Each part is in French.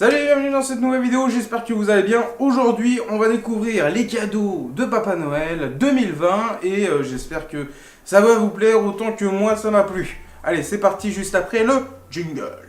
Salut et bienvenue dans cette nouvelle vidéo, j'espère que vous allez bien. Aujourd'hui, on va découvrir les cadeaux de Papa Noël 2020 et j'espère que ça va vous plaire autant que moi ça m'a plu. Allez, c'est parti juste après le jingle.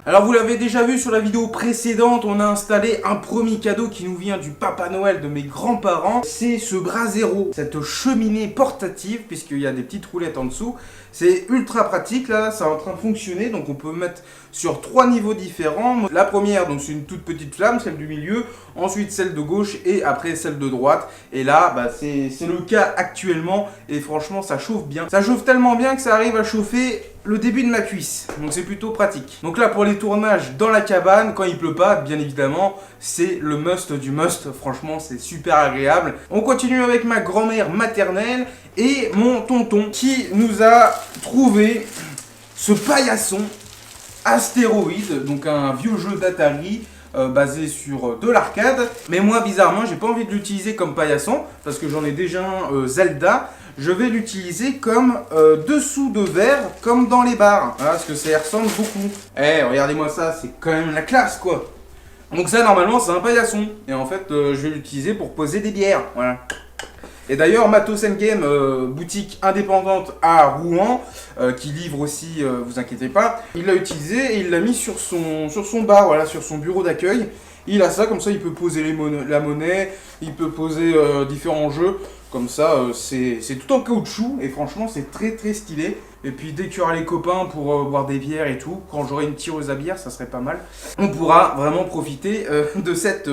Alors vous l'avez déjà vu sur la vidéo précédente, on a installé un premier cadeau qui nous vient du Papa Noël de mes grands-parents. C'est ce Brasero, cette cheminée portative, puisqu'il y a des petites roulettes en dessous. C'est ultra pratique, là, c'est en train de fonctionner, donc on peut mettre sur 3 niveaux différents. La première, donc c'est une toute petite flamme, celle du milieu, ensuite celle de gauche et après celle de droite. Et là, c'est le cas actuellement et franchement ça chauffe bien. Ça chauffe tellement bien que ça arrive à chauffer le début de ma cuisse, donc c'est plutôt pratique. Donc là pour les tournages dans la cabane, quand il pleut pas, bien évidemment, c'est le must du must, franchement c'est super agréable. On continue avec ma grand-mère maternelle et mon tonton qui nous a trouvé ce paillasson Astéroïde, donc un vieux jeu d'Atari basé sur de l'arcade. Mais moi bizarrement j'ai pas envie de l'utiliser comme paillasson parce que j'en ai déjà un Zelda. Je vais l'utiliser comme dessous de verre, comme dans les bars. Voilà, parce que ça y ressemble beaucoup. Eh, regardez-moi ça, c'est quand même la classe, quoi. Donc ça, normalement, c'est un paillasson. Et en fait, je vais l'utiliser pour poser des bières. Voilà. Et d'ailleurs, Matos Game, boutique indépendante à Rouen, qui livre aussi, vous inquiétez pas, il l'a utilisé et il l'a mis sur son bar, voilà, sur son bureau d'accueil. Il a ça, comme ça il peut poser la monnaie, il peut poser différents jeux. Comme ça, c'est tout en caoutchouc et franchement, c'est très très stylé. Et puis dès qu'il y aura les copains pour boire des bières et tout, quand j'aurai une tireuse à bière, ça serait pas mal. On pourra vraiment profiter de cette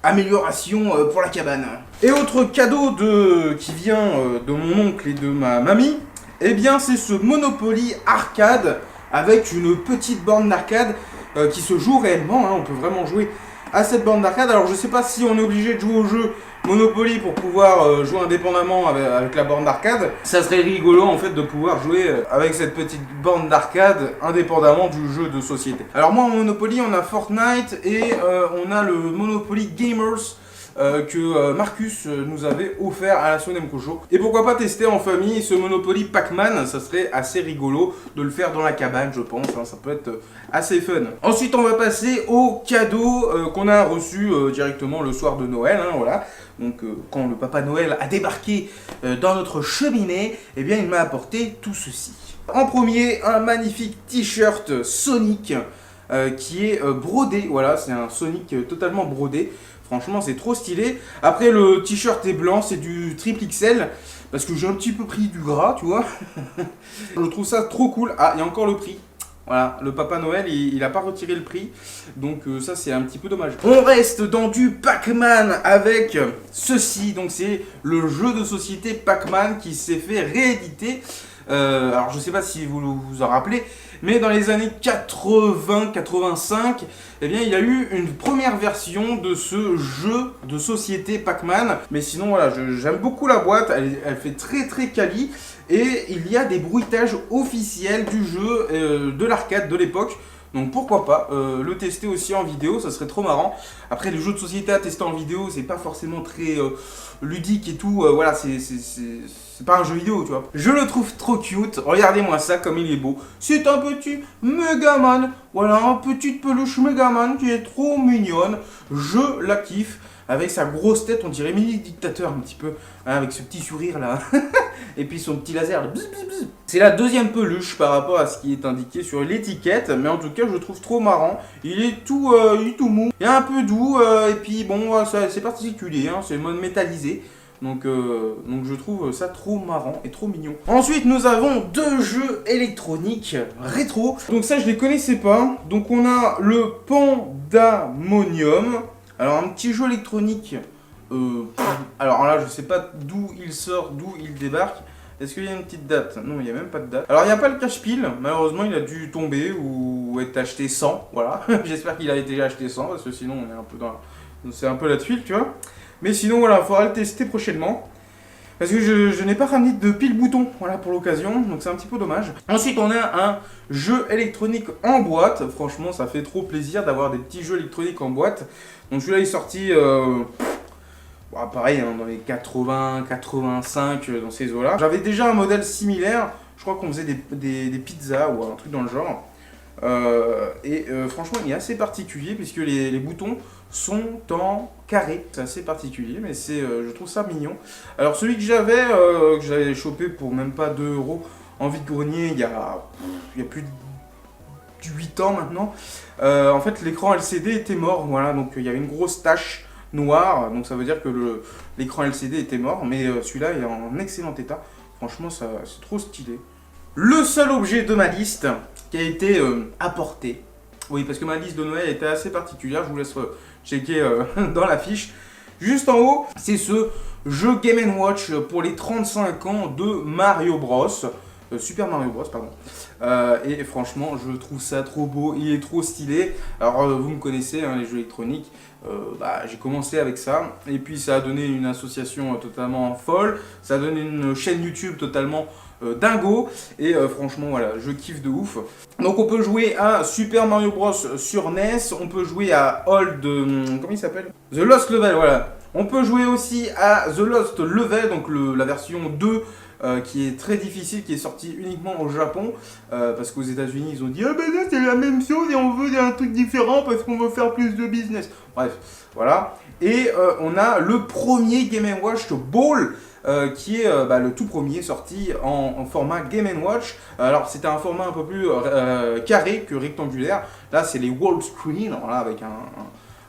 amélioration pour la cabane. Et autre cadeau qui vient de mon oncle et de ma mamie, eh bien c'est ce Monopoly arcade avec une petite borne d'arcade qui se joue réellement, hein, on peut vraiment jouer à cette borne d'arcade. Alors je sais pas si on est obligé de jouer au jeu Monopoly pour pouvoir jouer indépendamment avec la borne d'arcade. Ça serait rigolo en fait de pouvoir jouer avec cette petite borne d'arcade indépendamment du jeu de société. Alors moi en Monopoly on a Fortnite et on a le Monopoly Gamers que Marcus nous avait offert à la Sonemco Show. Et pourquoi pas tester en famille ce Monopoly Pac-Man, ça serait assez rigolo de le faire dans la cabane je pense, hein, ça peut être assez fun. Ensuite on va passer au cadeau qu'on a reçu directement le soir de Noël, hein, voilà. Donc quand le Papa Noël a débarqué dans notre cheminée, eh bien il m'a apporté tout ceci. En premier, un magnifique t-shirt Sonic qui est brodé, voilà, c'est un Sonic totalement brodé. Franchement, c'est trop stylé. Après, le t-shirt est blanc, c'est du triple XL. Parce que j'ai un petit peu pris du gras, tu vois. Je trouve ça trop cool. Ah, il y a encore le prix. Voilà, le Papa Noël, il a pas retiré le prix. Donc ça, c'est un petit peu dommage. On reste dans du Pac-Man avec ceci. Donc c'est le jeu de société Pac-Man qui s'est fait rééditer. Alors je sais pas si vous vous en rappelez, mais dans les années 80-85, eh bien il y a eu une première version de ce jeu de société Pac-Man. Mais sinon voilà, j'aime beaucoup la boîte, elle fait très très quali. Et il y a des bruitages officiels du jeu de l'arcade de l'époque. Donc pourquoi pas le tester aussi en vidéo, ça serait trop marrant. Après les jeux de société à tester en vidéo, c'est pas forcément très ludique et tout. Voilà, c'est pas un jeu vidéo, tu vois. Je le trouve trop cute. Regardez-moi ça comme il est beau. C'est un petit Megaman. Voilà, un petite peluche Megaman qui est trop mignonne. Je la kiffe. Avec sa grosse tête, on dirait mini dictateur un petit peu, hein, avec ce petit sourire là, et puis son petit laser. C'est la deuxième peluche par rapport à ce qui est indiqué sur l'étiquette, mais en tout cas je le trouve trop marrant. Il est tout mou, il est un peu doux, et puis bon, c'est particulier, hein, c'est le mode métallisé. Donc je trouve ça trop marrant et trop mignon. Ensuite nous avons deux jeux électroniques rétro. Donc ça je les connaissais pas. Donc on a le Pandamonium. Alors un petit jeu électronique, alors là je sais pas d'où il sort, d'où il débarque. Est-ce qu'il y a une petite date? Non, il n'y a même pas de date. Alors il n'y a pas le cache-pile, malheureusement il a dû tomber ou être acheté 100, voilà. J'espère qu'il a été acheté 100 parce que sinon on est un peu dans... c'est un peu la tuile, tu vois. Mais sinon voilà, il faudra le tester prochainement. Parce que je n'ai pas ramené de pile bouton, voilà, pour l'occasion, donc c'est un petit peu dommage. Ensuite, on a un jeu électronique en boîte. Franchement, ça fait trop plaisir d'avoir des petits jeux électroniques en boîte. Donc celui-là est sorti Bon, pareil, hein, dans les 80, 85, dans ces eaux-là. J'avais déjà un modèle similaire, je crois qu'on faisait des pizzas ou un truc dans le genre. Franchement, il est assez particulier puisque les boutons sont en carré. C'est assez particulier, mais je trouve ça mignon. Alors celui que j'avais chopé pour même pas 2 euros en vide-grenier il y a plus de 8 ans maintenant. En fait, l'écran LCD était mort, voilà, donc il y avait une grosse tache noire, donc ça veut dire que l'écran LCD était mort, mais celui-là est en excellent état. Franchement, c'est trop stylé. Le seul objet de ma liste qui a été apporté, oui, parce que ma liste de Noël était assez particulière, je vous laisse checker dans la fiche. Juste en haut, c'est ce jeu Game & Watch pour les 35 ans de Mario Bros. Super Mario Bros, pardon. Et franchement, je trouve ça trop beau, il est trop stylé. Alors, vous me connaissez, hein, les jeux électroniques, j'ai commencé avec ça. Et puis, ça a donné une association totalement folle. Ça a donné une chaîne YouTube totalement dingo. Et franchement, voilà, je kiffe de ouf. Donc, on peut jouer à Super Mario Bros sur NES. On peut jouer à comment il s'appelle? The Lost Level, voilà. On peut jouer aussi à The Lost Level, donc la version 2. Qui est très difficile, qui est sorti uniquement au Japon, parce qu'aux États-Unis ils ont dit ah ben là c'est la même chose et on veut un truc différent parce qu'on veut faire plus de business. Bref, voilà. Et on a le premier Game & Watch Ball. Qui est le tout premier sorti en format Game & Watch. Alors c'était un format un peu plus carré que rectangulaire. Là c'est les wall screen, voilà, avec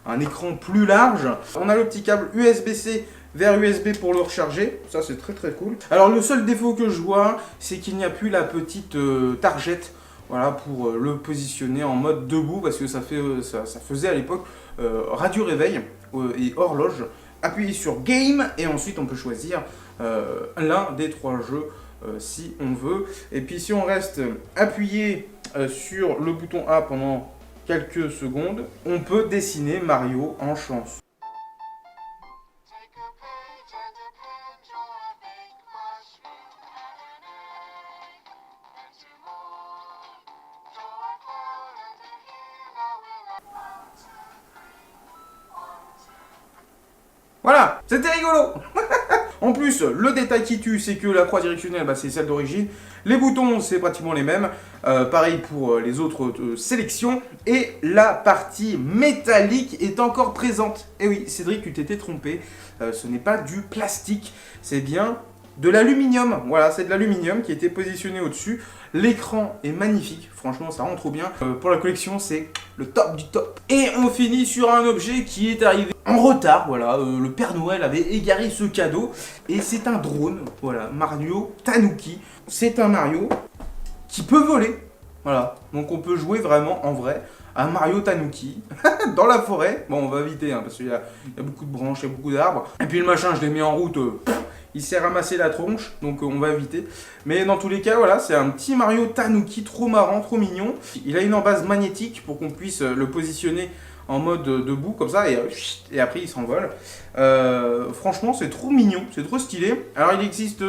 un écran plus large. On a le petit câble USB-C vers USB pour le recharger, ça c'est très très cool. Alors le seul défaut que je vois, c'est qu'il n'y a plus la petite targette, voilà, pour le positionner en mode debout, parce que ça faisait à l'époque radio réveil et horloge. Appuyez sur Game et ensuite on peut choisir l'un des 3 jeux si on veut. Et puis si on reste appuyé sur le bouton A pendant quelques secondes, on peut dessiner Mario en chanson. Voilà, c'était rigolo. En plus, le détail qui tue, c'est que la croix directionnelle, c'est celle d'origine. Les boutons, c'est pratiquement les mêmes. Pareil pour les autres sélections. Et la partie métallique est encore présente. Et oui, Cédric, tu t'étais trompé. Ce n'est pas du plastique, c'est bien de l'aluminium. Voilà, c'est de l'aluminium qui était positionné au-dessus. L'écran est magnifique, franchement ça rend trop bien. Pour la collection, c'est le top du top. Et on finit sur un objet qui est arrivé en retard, voilà. Le Père Noël avait égaré ce cadeau. Et c'est un drone, voilà, Mario Tanuki. C'est un Mario qui peut voler, voilà. Donc on peut jouer vraiment en vrai à Mario Tanuki dans la forêt. Bon, on va éviter, hein, parce qu'il y a beaucoup de branches, il y a beaucoup d'arbres. Et puis le machin, je l'ai mis en route. Il s'est ramassé la tronche, donc on va éviter. Mais dans tous les cas, voilà, c'est un petit Mario Tanuki trop marrant, trop mignon. Il a une embase magnétique pour qu'on puisse le positionner en mode debout, comme ça, et après il s'envole. Franchement, c'est trop mignon, c'est trop stylé. Alors il existe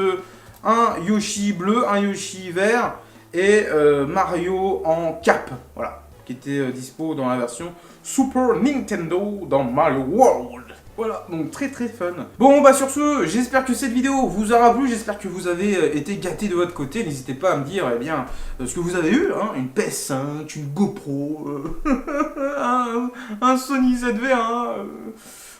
un Yoshi bleu, un Yoshi vert, et Mario en cape, voilà, qui était dispo dans la version Super Nintendo dans Mario World. Voilà, donc très très fun. Bon, sur ce, j'espère que cette vidéo vous aura plu, j'espère que vous avez été gâtés de votre côté. N'hésitez pas à me dire, eh bien, ce que vous avez eu, hein, une PS5, une GoPro, un Sony ZV1...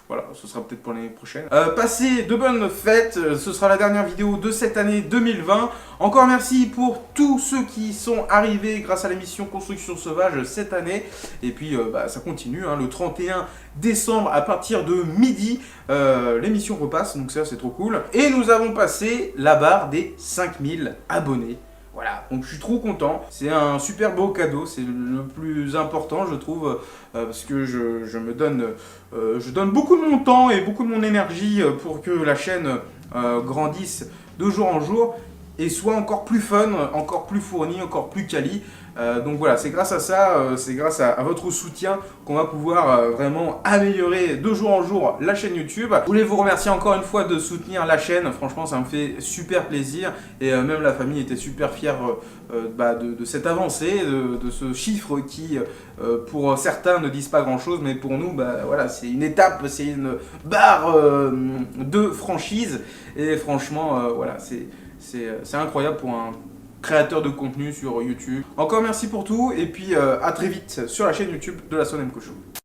Voilà, ce sera peut-être pour l'année prochaine. Passez de bonnes fêtes, ce sera la dernière vidéo de cette année 2020. Encore merci pour tous ceux qui sont arrivés grâce à l'émission Construction Sauvage cette année. Et puis ça continue, hein, le 31 décembre à partir de midi, l'émission repasse, donc ça c'est trop cool. Et nous avons passé la barre des 5000 abonnés. Voilà, donc je suis trop content, c'est un super beau cadeau, c'est le plus important je trouve, parce que je donne beaucoup de mon temps et beaucoup de mon énergie pour que la chaîne grandisse de jour en jour. et soit encore plus fun, encore plus fourni, encore plus quali. Donc voilà, c'est grâce à ça, c'est grâce à votre soutien qu'on va pouvoir vraiment améliorer de jour en jour la chaîne YouTube. Je voulais vous remercier encore une fois de soutenir la chaîne, franchement ça me fait super plaisir et même la famille était super fière de cette avancée, de ce chiffre qui pour certains ne disent pas grand chose, mais pour nous voilà, c'est une étape, c'est une barre de franchise et franchement voilà, c'est incroyable pour un créateur de contenu sur YouTube. Encore merci pour tout et puis à très vite sur la chaîne YouTube de la Son Show.